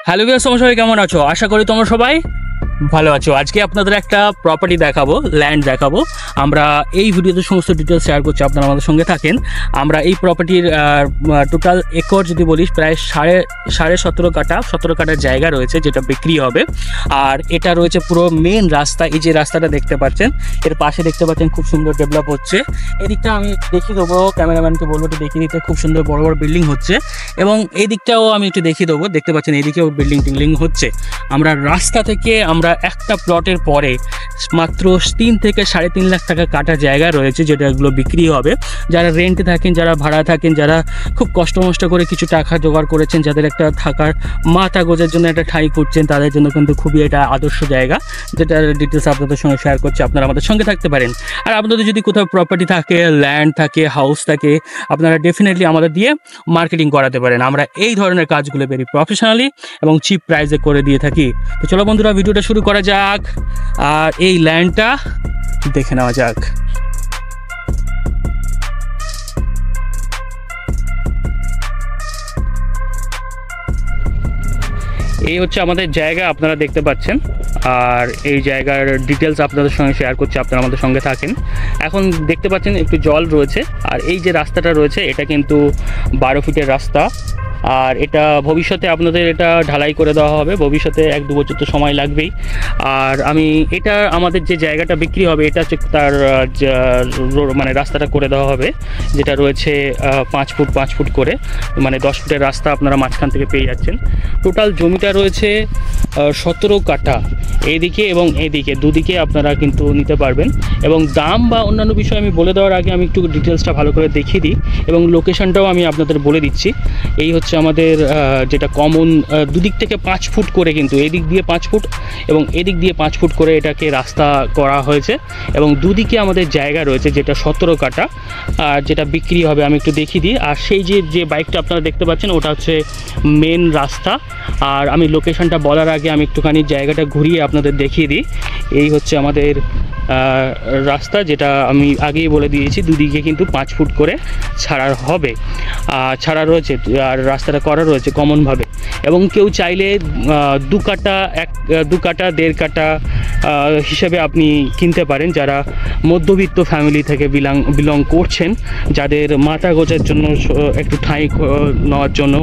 Hello viewers, তোমরা সবাই কেমন আছো? আশা করি তোমরা সবাই ভালো আছো। আজকে আপনাদের একটা প্রপার্টি দেখাবো, ল্যান্ড দেখাবো। আমরা এই ভিডিওতে সমস্ত ডিটেলস শেয়ার করছি, আপনারা আমাদের সঙ্গে থাকেন। আমরা এই প্রপার্টির টোটাল একর যদি বলিস প্রায় সাড়ে সতেরো কাটার জায়গা রয়েছে, যেটা বিক্রি হবে। আর এটা রয়েছে পুরো মেন রাস্তা। এই যে রাস্তাটা দেখতে পাচ্ছেন, এর পাশে দেখতে পাচ্ছেন খুব সুন্দর ডেভেলপ হচ্ছে। এদিকটা আমি দেখিয়ে দেবো, ক্যামেরাম্যানকে বলবো একটু দেখিয়ে দিতে। খুব সুন্দর বড় বড় বিল্ডিং হচ্ছে এবং এই দিকটাও আমি একটু দেখিয়ে দেবো। দেখতে পাচ্ছেন এইদিকেও বিল্ডিং হচ্ছে। আমরা রাস্তা থেকে একটা প্লটের পরে মাত্র 3 থেকে 3.5 লাখ টাকা কাটা জায়গা রয়েছে, যেটা এগুলো বিক্রি হবে। যারা রেন্টে থাকেন, যারা ভাড়া থাকেন, যারা খুব কষ্ট করে কিছু টাকা জোগাড় করেছেন, যাদের একটা থাকার মাথা গোজার জন্য একটা ঠাঁই করছেন, তাদের জন্য কিন্তু খুবই এটা আদর্শ জায়গা, যেটা ডিটেলস আপনাদের সঙ্গে শেয়ার করছি। আপনারা আমাদের সঙ্গে থাকতে পারেন। আর আপনাদের যদি কোথাও প্রপার্টি থাকে, ল্যান্ড থাকে, হাউস থাকে, আপনারা ডেফিনেটলি আমাদের দিয়ে মার্কেটিং করাতে পারেন। আমরা এই ধরনের কাজগুলো ভেরি প্রফেশনালি এবং চিপ প্রাইসে করে দিয়ে থাকি। তো চলো বন্ধুরা, ভিডিওটা শুরু করা যাক আর এই ল্যান্ডটা দেখে নেওয়া যাক। এই হচ্ছে আমাদের জায়গা, আপনারা দেখতে পাচ্ছেন। আর এই জায়গার ডিটেলস আপনাদের সঙ্গে শেয়ার করছি, আপনারা আমাদের সঙ্গে থাকেন। এখন দেখতে পাচ্ছেন একটু জল রয়েছে। আর এই যে রাস্তাটা রয়েছে, এটা কিন্তু 12 ফিটের রাস্তা। আর এটা ভবিষ্যতে আপনাদের এটা ঢালাই করে দেওয়া হবে, ভবিষ্যতে 1-2 বছর তো সময় লাগবেই। আর এটা আমাদের যে জায়গাটা বিক্রি হবে, এটা হচ্ছে তার মানে রাস্তাটা করে দেওয়া হবে, যেটা রয়েছে 5 ফুট করে, মানে 10 ফুটের রাস্তা আপনারা মাঝখান থেকে পেয়ে যাচ্ছেন। টোটাল জমিটা রয়েছে 17 কাঠা, এইদিকে এবং এদিকে দুদিকে আপনারা কিন্তু নিতে পারবেন। এবং দাম বা অন্যান্য বিষয় আমি বলে দেওয়ার আগে আমি একটু ডিটেলসটা ভালো করে দেখিয়ে দিই এবং লোকেশনটাও আমি আপনাদের বলে দিচ্ছি। এই হচ্ছে আমাদের যেটা কমন, দুদিক থেকে 5 ফুট করে, কিন্তু এদিক দিয়ে 5 ফুট এবং এদিক দিয়ে 5 ফুট করে এটাকে রাস্তা করা হয়েছে। এবং দুদিকে আমাদের জায়গা রয়েছে, যেটা 17 কাঠা, আর যেটা বিক্রি হবে আমি একটু দেখিয়ে দিই। আর সেই যে বাইকটা আপনারা দেখতে পাচ্ছেন, ওটা হচ্ছে মেন রাস্তা। আর আমি লোকেশনটা বলার আগে আমি একটুখানি জায়গাটা ঘুরিয়ে আপনাদের দেখিয়ে দিই। এই হচ্ছে আমাদের রাস্তা, যেটা আমি আগেই বলে দিয়েছি, দুদিকে কিন্তু 5 ফুট করে ছাড়া রয়েছে। আর রাস্তাটা করা রয়েছে কমনভাবে। এবং কেউ চাইলে 2 কাঠা 1.5 কাঠা হিসেবে আপনি কিনতে পারেন, যারা মধ্যবিত্ত ফ্যামিলি থেকে বিলং করছেন, যাদের মাথা গোজার জন্য, একটু ঠাঁই নেওয়ার জন্য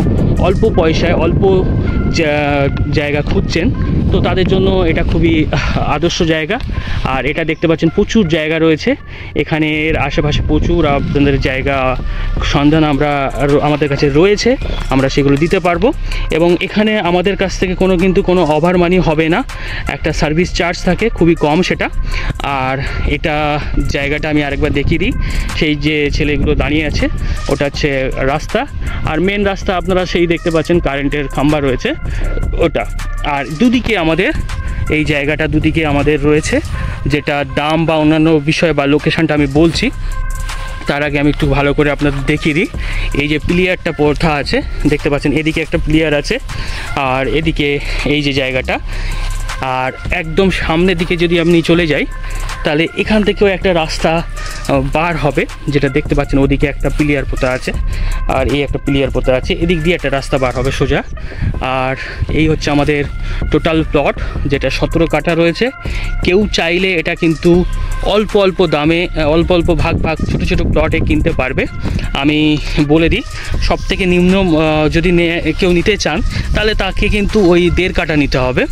অল্প পয়সায় অল্প জায়গা খুঁজছেন, তো তাদের জন্য এটা খুবই আদর্শ জায়গা। আর এটা দেখতে পাচ্ছেন প্রচুর জায়গা রয়েছে এখানে, এর আশেপাশে প্রচুর আপনাদের জায়গা সন্ধান আমাদের কাছে রয়েছে, আমরা সেগুলো দিতে পারবো। এবং এখানে আমাদের কাছ থেকে কিন্তু কোনো ওভার মানি হবে না, একটা সার্ভিস চার্জ থাকে খুবই কম সেটা। আর এটা জায়গাটা আমি আরেকবার দেখিয়ে দিই। সেই যে ছেলেগুলো দাঁড়িয়ে আছে, ওটা হচ্ছে রাস্তা। আর মেন রাস্তা আপনারা সেই দেখতে পাচ্ছেন, কারেন্টের খাম্বা রয়েছে ওটা। আর দুদিকে আমাদের এই জায়গাটা দুদিকে আমাদের রয়েছে, যেটা দাম বা অন্যান্য বিষয় বা লোকেশনটা আমি বলছি। তার আগে আমি একটু ভালো করে আপনাদের দেখিয়ে দিই। এই যে প্লেয়ারটা পড়া আছে দেখতে পাচ্ছেন, এদিকে একটা প্লেয়ার আছে আর এদিকে এই যে জায়গাটা। আর একদম সামনের দিকে যদি আপনি চলে যাই, তাহলে এখান থেকেও একটা রাস্তা বার হবে, যেটা দেখতে পাচ্ছেন। ওদিকে একটা প্লেয়ার পোতা আছে আর এই একটা প্লেয়ার পোতা আছে, এদিক দিয়ে একটা রাস্তা বার হবে সোজা। আর এই হচ্ছে আমাদের টোটাল প্লট, যেটা 17 কাঠা রয়েছে। কেউ চাইলে এটা কিন্তু অল্প দামে, অল্প ভাগ ছোটো প্লটে কিনতে পারবে। আমি বলে দিই, সব থেকে নিম্ন যদি কেউ নিতে চান, তাহলে তাকে কিন্তু ওই 1.5 কাঠা নিতে হবে।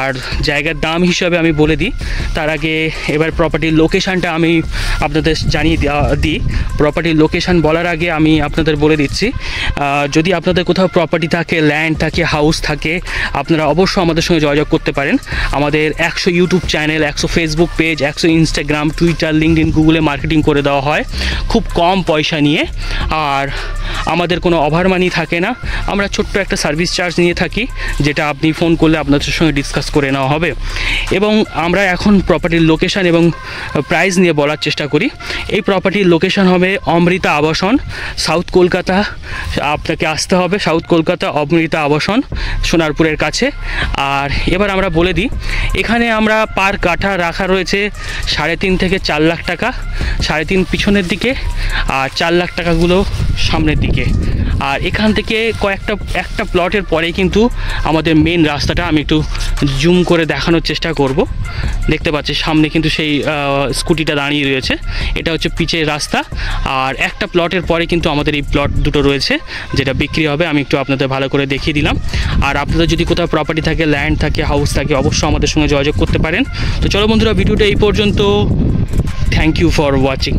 আর জায়গার দাম হিসাবে আমি বলে দিই, তার আগে এবার প্রপার্টির লোকেশানটা আমি আপনাদের জানিয়ে দিই। প্রপার্টির লোকেশান বলার আগে আমি আপনাদের বলে দিচ্ছি, যদি আপনাদের কোথাও প্রপার্টি থাকে, ল্যান্ড থাকে, হাউস থাকে, আপনারা অবশ্যই আমাদের সঙ্গে যোগাযোগ করতে পারেন। আমাদের 100 YouTube channel, 100 Facebook page, 100 Instagram, Twitter, LinkedIn, গুগলে মার্কেটিং করে দেওয়া হয় খুব কম পয়সা নিয়ে। আর আমাদের কোনো ওভার মানি থাকে না, আমরা ছোট্ট একটা সার্ভিস চার্জ নিয়ে থাকি, যেটা আপনি ফোন করলে আপনাদের সঙ্গে ডিসকাস করে নেওয়া হবে। এবং আমরা এখন প্রপার্টির লোকেশান এবং প্রাইস নিয়ে বলার চেষ্টা করি। এই প্রপার্টির লোকেশান হবে অমৃতা আবাসন, সাউথ কলকাতা। আপনাকে আসতে হবে সাউথ কলকাতা, অমৃতা আবাসন, সোনারপুরের কাছে। আর এবার আমরা বলে দিই, এখানে আমরা পার কাঠা রাখা রয়েছে 3.5 থেকে 4 লাখ টাকা, 3.5 পিছনের দিকে আর 4 লাখ টাকাগুলো সামনের দিকে। আর এখান থেকে একটা প্লটের পরেই কিন্তু আমাদের মেন রাস্তাটা, আমি একটু জুম করে দেখানোর চেষ্টা করব। দেখতে পাচ্ছি সামনে কিন্তু সেই স্কুটিটা দাঁড়িয়ে রয়েছে, এটা হচ্ছে পিচের রাস্তা। আর একটা প্লটের পরে কিন্তু আমাদের এই প্লট দুটো রয়েছে যেটা বিক্রি হবে, আমি একটু আপনাদের ভালো করে দেখিয়ে দিলাম। আর আপনাদের যদি কোথাও প্রপার্টি থাকে, ল্যান্ড থাকে, হাউস থাকে, অবশ্যই আমাদের সঙ্গে যোগাযোগ করতে পারেন। তো চলো বন্ধুরা, ভিডিওটা এই পর্যন্ত। Thank you for watching.